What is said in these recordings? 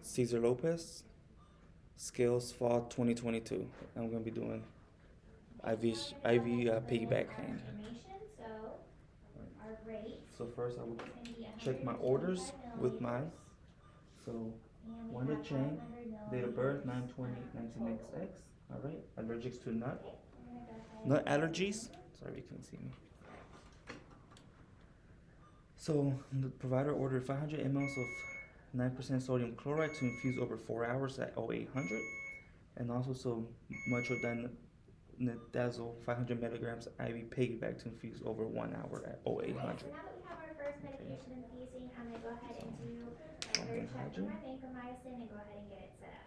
Cesar Lopez, Scales Fall 2022. I'm gonna be doing IV piggyback hang. So first I will check my orders with mine. So one the chain, date of birth 9/20/19XX. All right, allergics to nut allergies. Sorry, you can't see me. So the provider ordered 500 mLs of 9% sodium chloride to infuse over 4 hours at 0800, and also some metronidazole 500 milligrams IV piggyback to infuse over 1 hour at 0800. So now that we have our first medication infusing, I'm going to go ahead and do a Okay, check for hygiene. my vancomycin and go ahead and get it set up.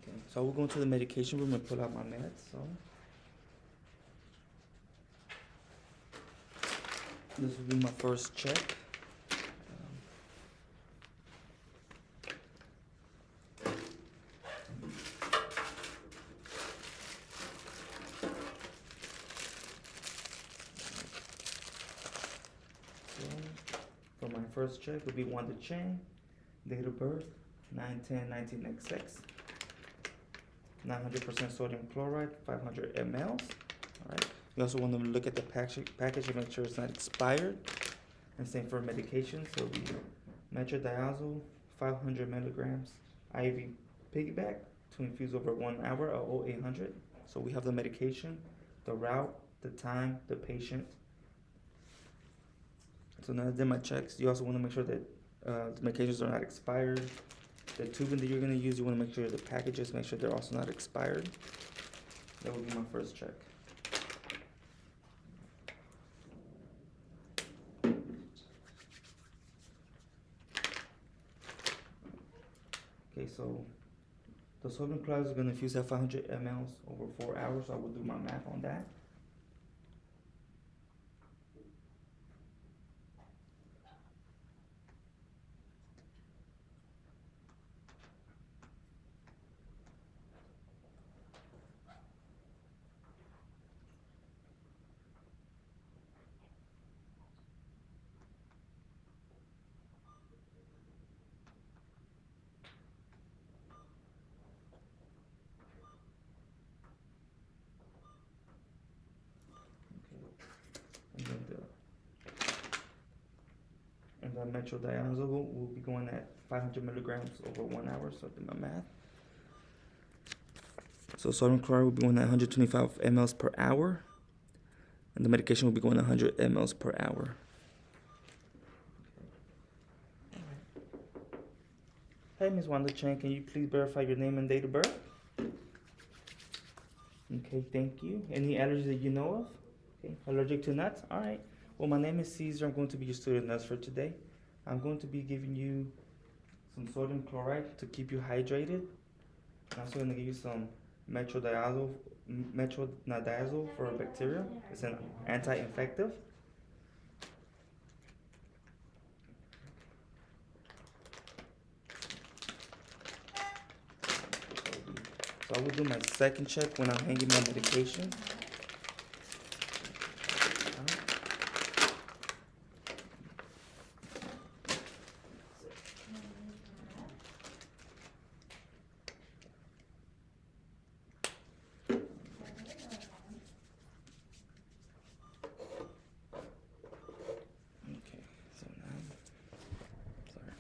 Okay, so I will go into the medication room and pull out my meds. So this will be my first check. For my first check will be Wanda Chang, date of birth 9/10/19XX, 900% sodium chloride, 500 mLs. All right. You also want to look at the package and make sure it's not expired. And same for medication. So we metronidazole 500 milligrams IV piggyback to infuse over 1 hour at 0800. So we have the medication, the route, the time, the patient. So now I did my checks. You also want to make sure that the medications are not expired. The tubing that you're going to use, you want to make sure the packages, make sure they're also not expired. That will be my first check. Okay, so the sodium chloride is going to infuse at 500 mLs over 4 hours. So I will do my math on that. And the metronidazole will be going at 500 milligrams over 1 hour. So I did my math. So sodium chloride will be going at 125 mLs per hour, and the medication will be going at 100 mLs per hour. Hey, Ms. Wanda Chang, can you please verify your name and date of birth? Okay, thank you. Any allergies that you know of? Okay, allergic to nuts? All right. Well, my name is Caesar. I'm going to be your student nurse for today. I'm going to be giving you some sodium chloride to keep you hydrated. I'm also going to give you some metronidazole for bacteria. It's an anti-infective. So I will do my second check when I'm hanging my medication. Okay, so now, sorry.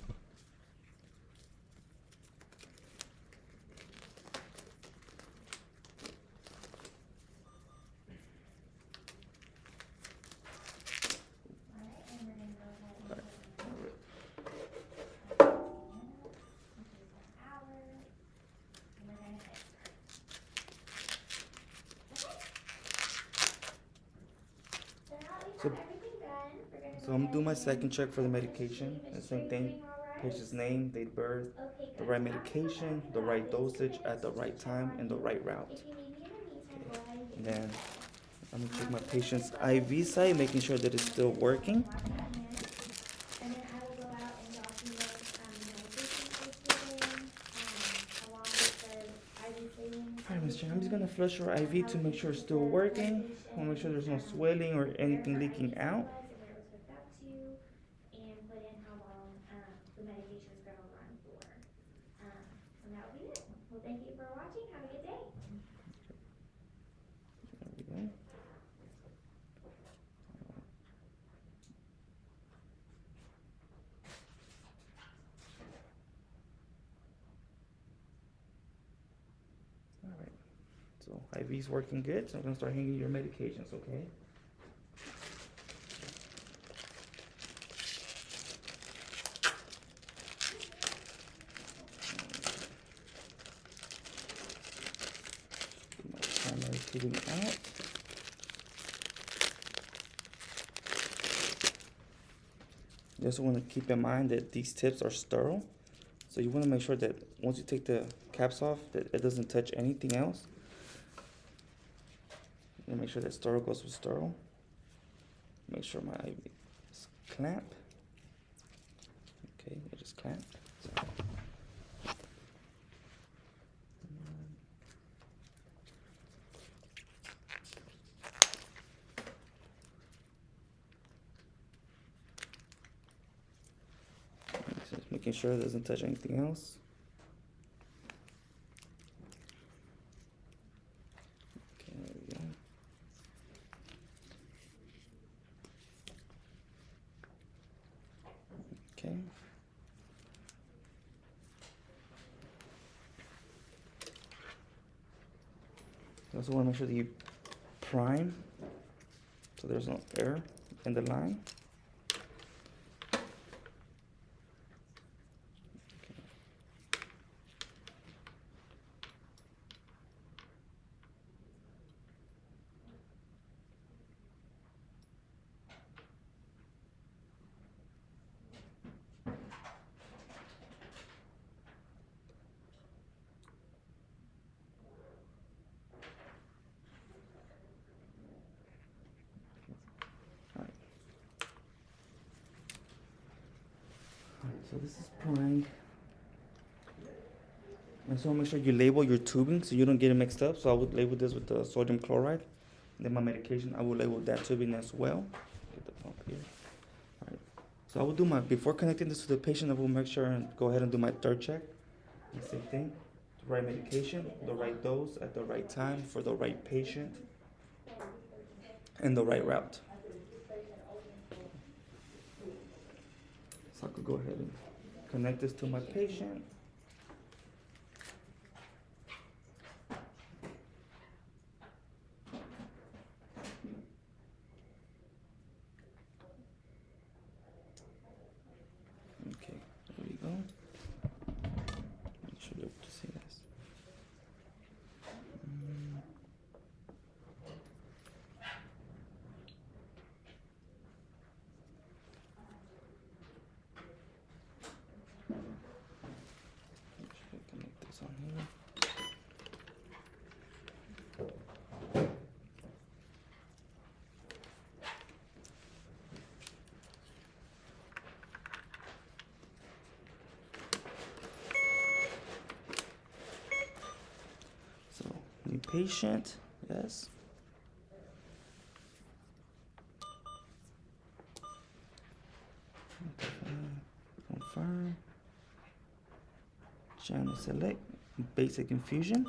So I'm doing my second check for the medication. The same thing, patient's name, date of birth, the right medication, the right dosage at the right time, and the right route. Okay. And then I'm gonna check my patient's IV site, making sure that it's still working. Alright, Ms. Chen, I'm just gonna flush your IV to make sure it's still working. I wanna make sure there's no swelling or anything leaking out. the medication's gonna run for. And that will be it. Well, thank you for watching. Have a good day. There we go. All right. So IV's working good. So I'm gonna start hanging your medications, okay? Get my primary tubing out. You also want to keep in mind that these tips are sterile. So you want to make sure that once you take the caps off, that it doesn't touch anything else. You make sure that sterile goes with sterile. Make sure my IV is clamped. Okay, it is clamped. So. Just making sure it doesn't touch anything else. Okay, there we go. Okay. You also want to make sure that you prime so there's no air in the line. So this is primed. And so make sure you label your tubing so you don't get it mixed up. So I would label this with the sodium chloride. And then my medication, I will label that tubing as well. Get the pump here. All right. So I will do my, before connecting this to the patient, I will make sure and go ahead and do my third check. The same thing. The right medication, the right dose at the right time for the right patient, and the right route. So I could go ahead and connect this to my patient. Okay, there we go. You should be able to see this. Should I connect this on here? So, new patient, yes. Confirm. Channel select, basic infusion.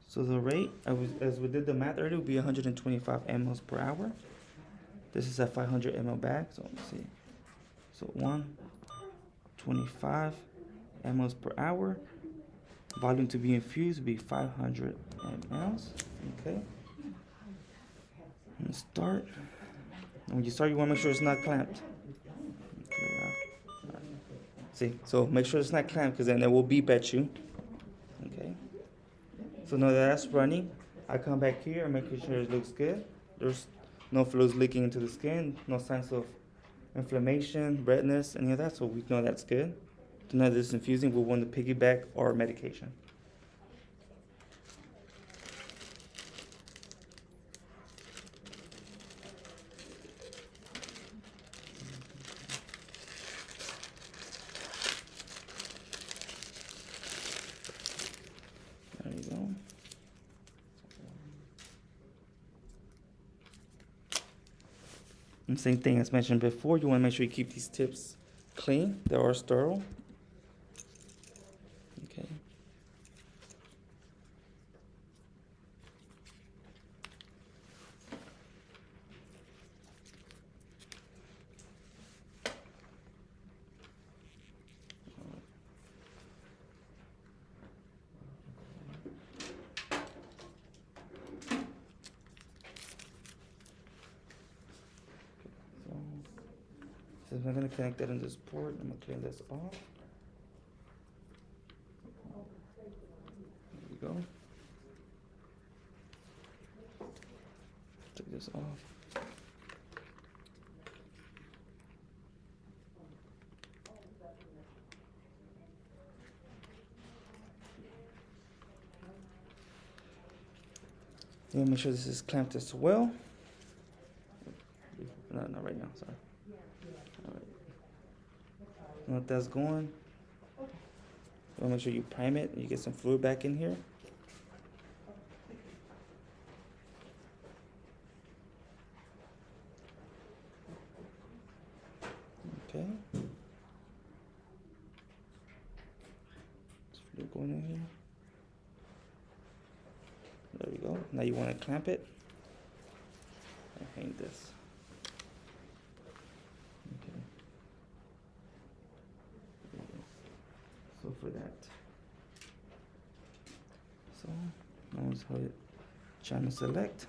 So the rate, as we did the math earlier, would be 125 mLs per hour. This is a 500 ml bag, so let's see. So 125 mLs per hour. Volume to be infused would be 500 mLs. Okay. And start. And when you start, you want to make sure it's not clamped. Okay, right. See, so make sure it's not clamped because then it will beep at you. Okay. So now that that's running, I come back here and make sure it looks good. There's no fluids leaking into the skin, no signs of inflammation, redness, any of that, so we know that's good. So now this is infusing, we'll want to piggyback our medication. There you go. And same thing as mentioned before, you want to make sure you keep these tips clean. They are sterile. Okay. So I'm gonna connect that in this port. I'm gonna clean this off. There we go. Take this off. Yeah, make sure this is clamped as well. No, not right now, sorry. All right. Let that's going. Make sure you prime it. You get some fluid back in here. Okay. There's fluid going in here. There we go. Now you want to clamp it and hang this. Okay. So for that. So now let's hit channel select.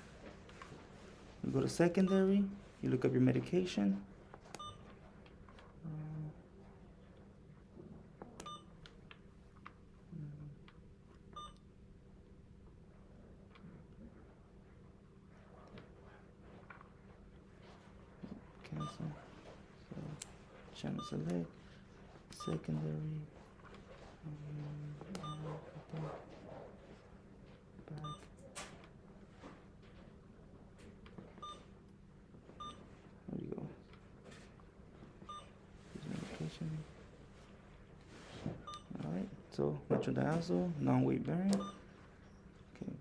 You go to secondary. You look up your medication. Cancel. So channel select, secondary. Back. There you go. Medication. All right. So metronidazole, non-weight bearing. Okay.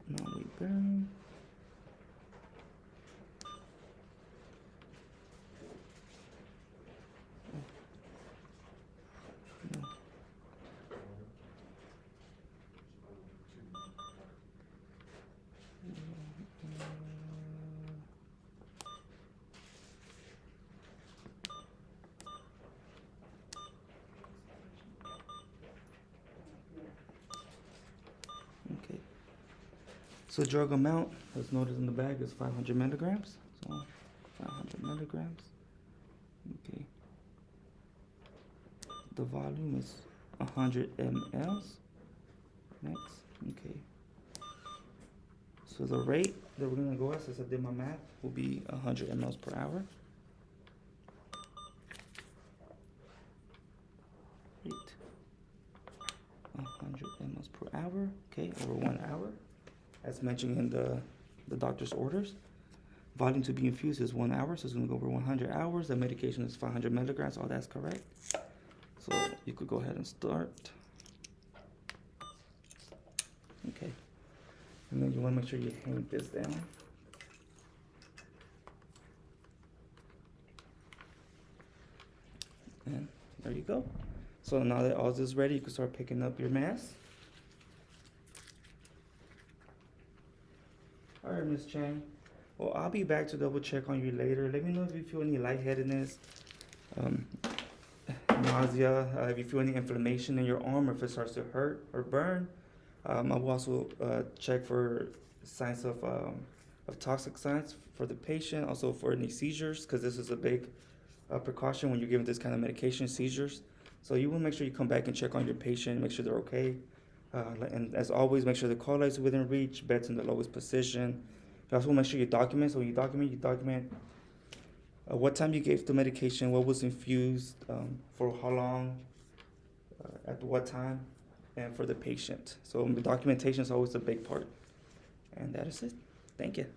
Non-weight bearing. Okay. So drug amount, as noted in the bag, is 500 milligrams. So 500 milligrams. Okay. The volume is 100 mLs. Next. Okay. So the rate that we're gonna go at, since I did my math, will be 100 mLs per hour. Rate 100 mLs per hour. Okay, over 1 hour, as mentioned in the doctor's orders. Volume to be infused is 1 hour, so it's gonna go over 100 hours. The medication is 500 milligrams. All that's correct. So you could go ahead and start. Okay. And then you want to make sure you hang this down. And there you go. So now that all this is ready, you can start picking up your mask. All right, Miss Chang. Well, I'll be back to double check on you later. Let me know if you feel any lightheadedness, nausea, if you feel any inflammation in your arm, or if it starts to hurt or burn. I will also check for signs of toxic signs for the patient, also for any seizures, because this is a big precaution when you're giving this kind of medication, seizures. So you will make sure you come back and check on your patient, make sure they're okay. And as always, make sure the call lights are within reach, bed's in the lowest position. You also want to make sure you document. So when you document what time you gave the medication, what was infused, for how long, at what time, and for the patient. So the documentation is always a big part. And that is it. Thank you.